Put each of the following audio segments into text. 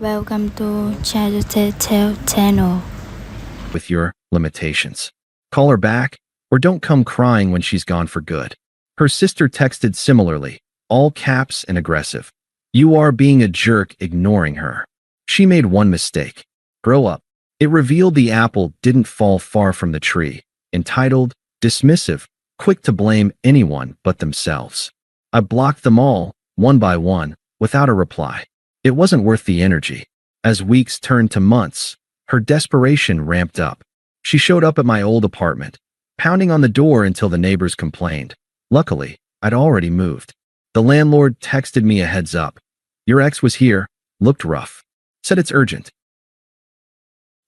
Welcome to Telltales channel. With your limitations. Call her back, or don't come crying when she's gone for good. Her sister texted similarly, all caps and aggressive. You are being a jerk ignoring her. She made one mistake. Grow up. It revealed the apple didn't fall far from the tree. Entitled, dismissive, quick to blame anyone but themselves. I blocked them all, one by one, without a reply. It wasn't worth the energy. As weeks turned to months, her desperation ramped up. She showed up at my old apartment, pounding on the door until the neighbors complained. Luckily, I'd already moved. The landlord texted me a heads up. Your ex was here, looked rough. Said it's urgent.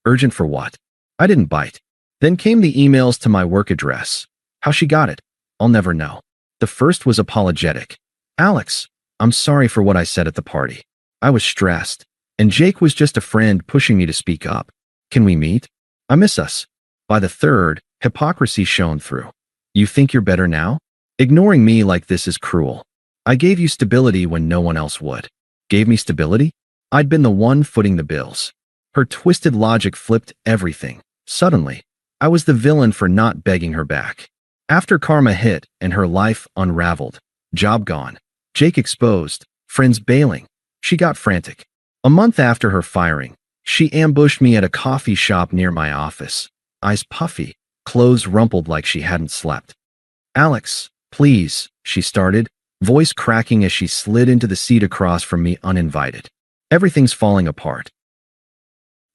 Urgent for what? I didn't bite. Then came the emails to my work address. How she got it, I'll never know. The first was apologetic. Alex, I'm sorry for what I said at the party. I was stressed, and Jake was just a friend pushing me to speak up. Can we meet? I miss us. By the third, hypocrisy shone through. You think you're better now? Ignoring me like this is cruel. I gave you stability when no one else would. Gave me stability? I'd been the one footing the bills. Her twisted logic flipped everything. Suddenly, I was the villain for not begging her back. After karma hit and her life unraveled, job gone, Jake exposed, friends bailing, she got frantic. A month after her firing, she ambushed me at a coffee shop near my office. Eyes puffy, clothes rumpled like she hadn't slept. Alex, please, she started, voice cracking as she slid into the seat across from me uninvited. Everything's falling apart.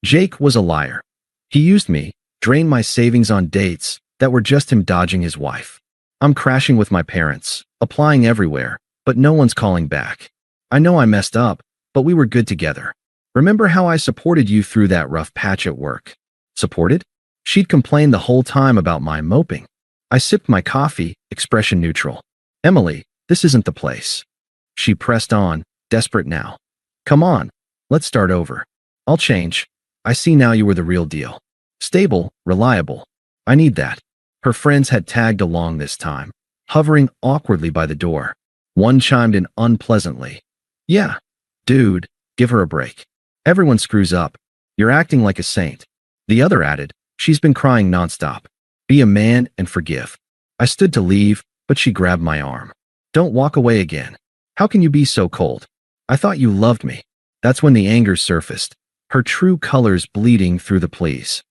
Jake was a liar. He used me, drained my savings on dates that were just him dodging his wife. I'm crashing with my parents, applying everywhere, but no one's calling back. I know I messed up, but we were good together. Remember how I supported you through that rough patch at work? Supported? She'd complained the whole time about my moping. I sipped my coffee, expression neutral. Emily, this isn't the place. She pressed on, desperate now. Come on, let's start over. I'll change. I see now you were the real deal. Stable, reliable. I need that. Her friends had tagged along this time, hovering awkwardly by the door. One chimed in unpleasantly. Yeah, dude, give her a break. Everyone screws up. You're acting like a saint. The other added, she's been crying nonstop. Be a man and forgive. I stood to leave, but she grabbed my arm. Don't walk away again. How can you be so cold? I thought you loved me. That's when the anger surfaced, her true colors bleeding through the pleas.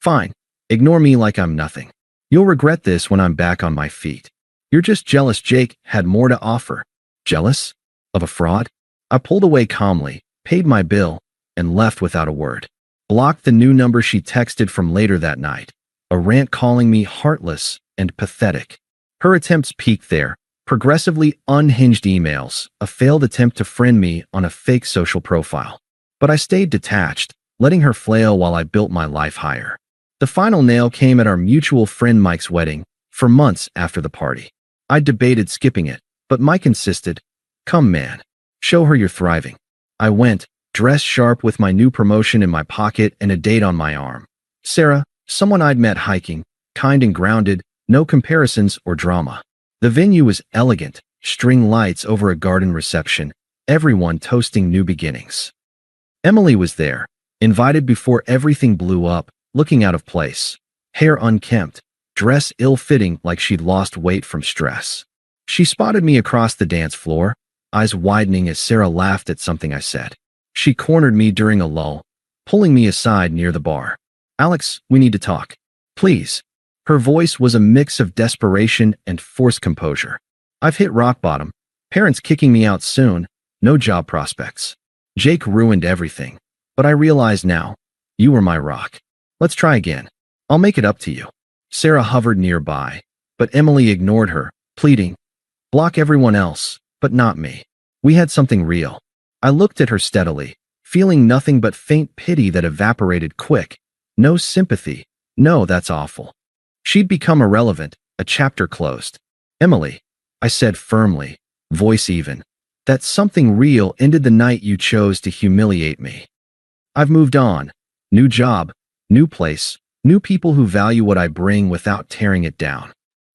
Fine. Ignore me like I'm nothing. You'll regret this when I'm back on my feet. You're just jealous Jake had more to offer. Jealous? Of a fraud? I pulled away calmly, paid my bill, and left without a word. Blocked the new number she texted from later that night. A rant calling me heartless and pathetic. Her attempts peaked there. Progressively unhinged emails, a failed attempt to friend me on a fake social profile. But I stayed detached, letting her flail while I built my life higher. The final nail came at our mutual friend Mike's wedding, for months after the party. I debated skipping it, but Mike insisted, come man, show her you're thriving. I went, dressed sharp with my new promotion in my pocket and a date on my arm. Sarah, someone I'd met hiking, kind and grounded, no comparisons or drama. The venue was elegant, string lights over a garden reception, everyone toasting new beginnings. Emily was there, invited before everything blew up, looking out of place. Hair unkempt, dress ill-fitting like she'd lost weight from stress. She spotted me across the dance floor, eyes widening as Sarah laughed at something I said. She cornered me during a lull, pulling me aside near the bar. Alex, we need to talk. Please. Her voice was a mix of desperation and forced composure. I've hit rock bottom, parents kicking me out soon, no job prospects. Jake ruined everything, but I realize now, you were my rock. Let's try again. I'll make it up to you. Sarah hovered nearby, but Emily ignored her, pleading, block everyone else, but not me. We had something real. I looked at her steadily, feeling nothing but faint pity that evaporated quick. No sympathy. No, that's awful. She'd become irrelevant, a chapter closed. Emily, I said firmly, voice even, that something real ended the night you chose to humiliate me. I've moved on. New job, new place, new people who value what I bring without tearing it down.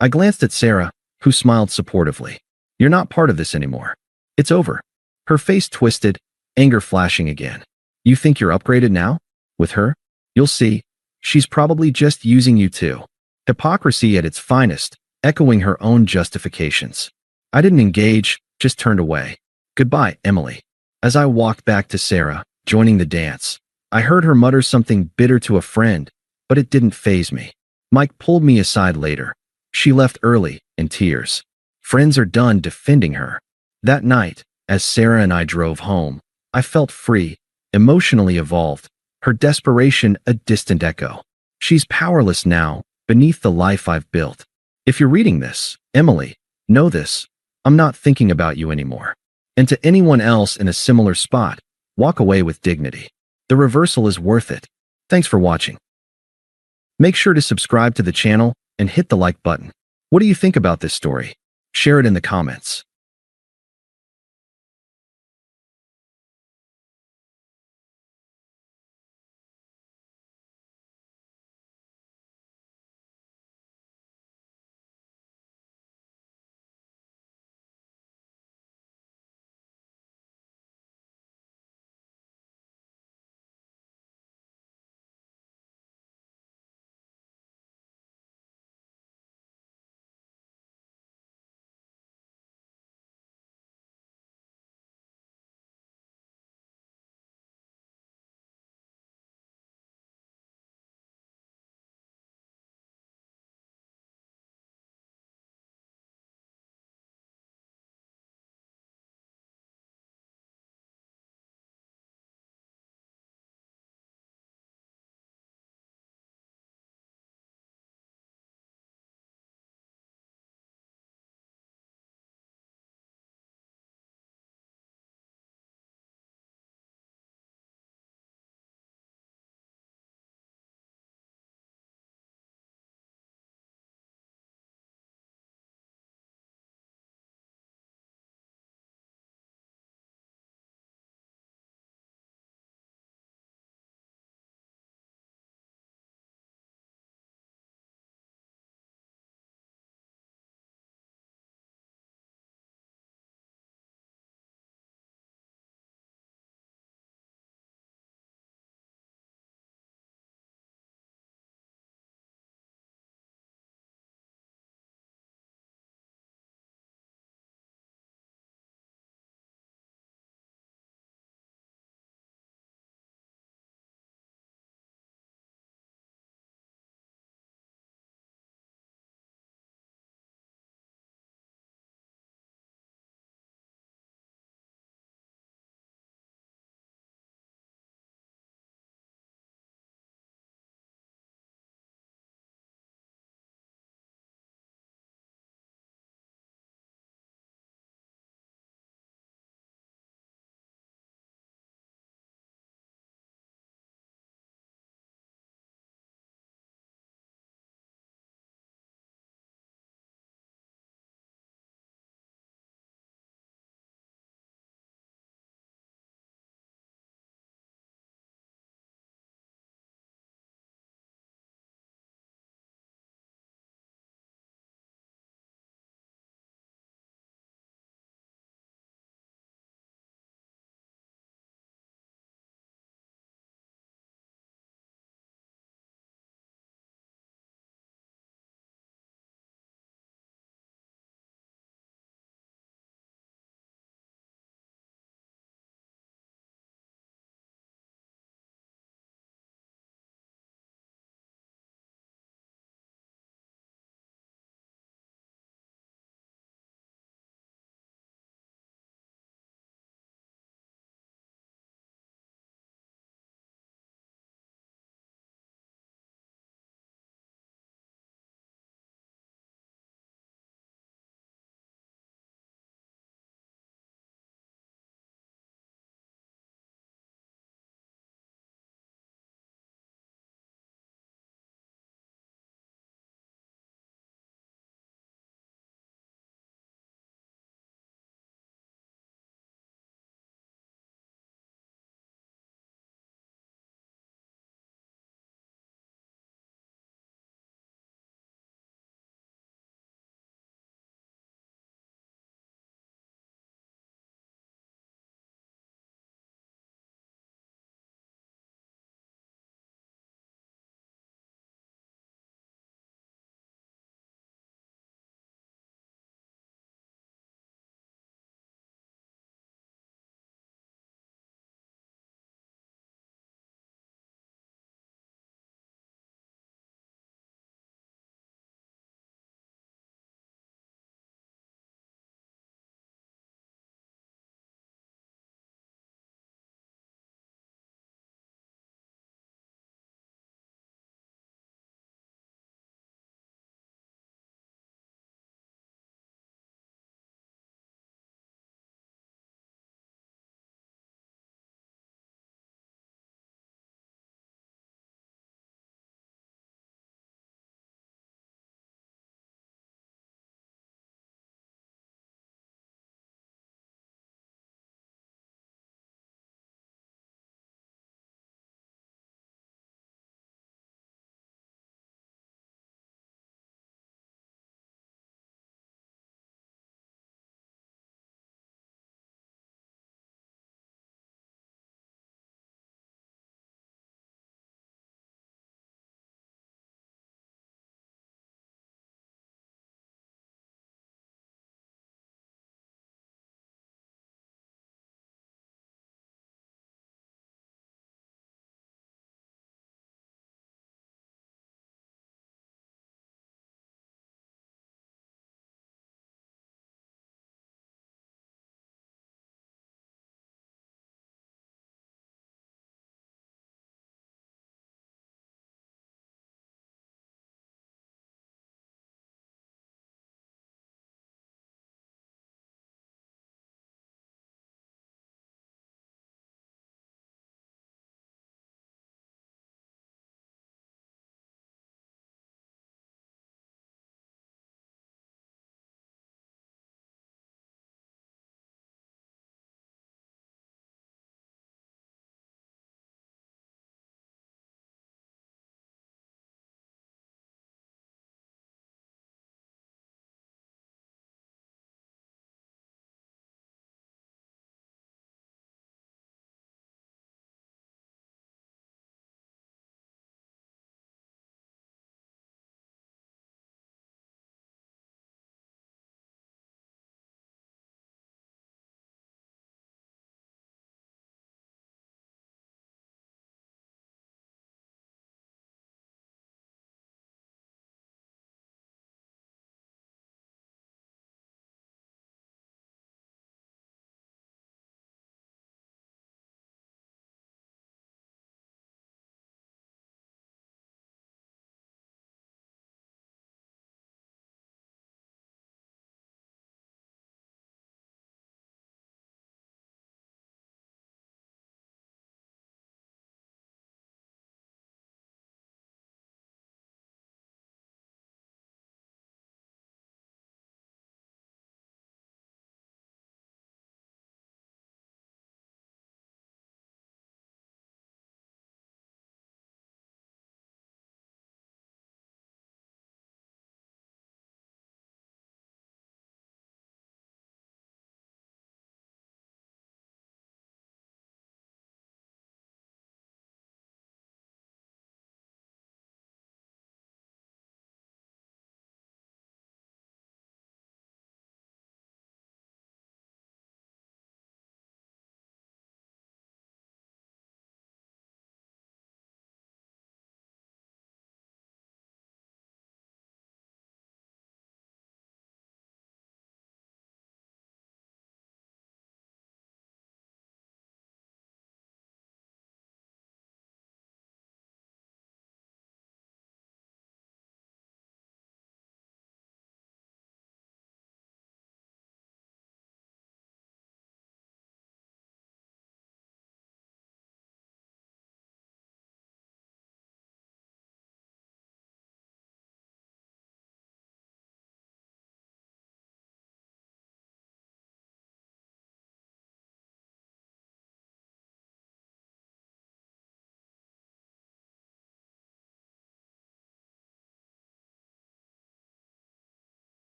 I glanced at Sarah, who smiled supportively. You're not part of this anymore. It's over. Her face twisted. anger flashing again. You think you're upgraded now? With her? You'll see. She's probably just using you too. Hypocrisy at its finest, echoing her own justifications. I didn't engage, just turned away. Goodbye, Emily. As I walked back to Sarah, joining the dance, I heard her mutter something bitter to a friend, but it didn't faze me. Mike pulled me aside later. She left early, in tears. Friends are done defending her. That night, as Sarah and I drove home, I felt free, emotionally evolved, her desperation a distant echo. She's powerless now, beneath the life I've built. If you're reading this, Emily, know this. I'm not thinking about you anymore. And to anyone else in a similar spot, walk away with dignity. The reversal is worth it. Thanks for watching. Make sure to subscribe to the channel and hit the like button. What do you think about this story? Share it in the comments.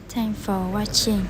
Thanks for watching.